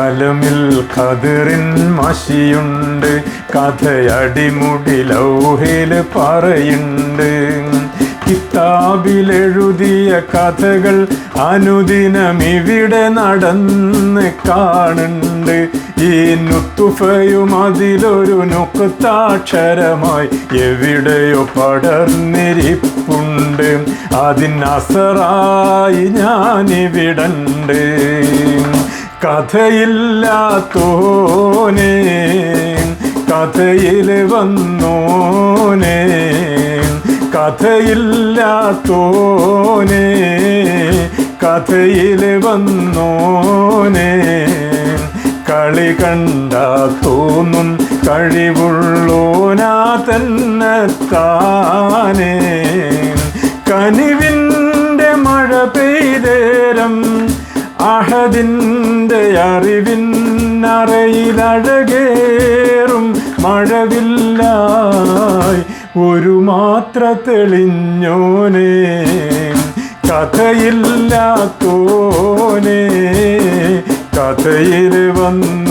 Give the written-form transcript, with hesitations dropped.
കലമിൽ ഖദറിൻ മഷിയുണ്ട്, കഥയടിമുടി ലൗഹിൽ പറയുണ്ട്. കിതാബിലെഴുതിയ കഥകൾ അനുദിനം ഇവിടെ നടന്ന് കാണുന്നുണ്ട്. ഈ നുത്തുഫയും അതിലൊരു നുക്താക്ഷരമായി എവിടെയോ പടർന്നിരിപ്പുണ്ട്. അതിനസറായി ഞാനിവിടണ്ട്. കഥയില്ലാത്തോനേ കഥയിൽ വന്നോനേ, കഥയില്ലാത്തോനേ കഥയിൽ വന്നോനേ, കളി കണ്ടാ തോന്നും കഴിവുള്ളോനാ തന്നെത്താനേ. കനിവിൻ്റെ മഴ പെയ്തേരം അഹദിൻ്റെ അറിവിന്നറയിലഴകേറും മഴവില്ലായി ഒരു മാത്ര തെളിഞ്ഞോനേ, കഥയില്ലാത്തോനേ കഥയിൽ വന്നു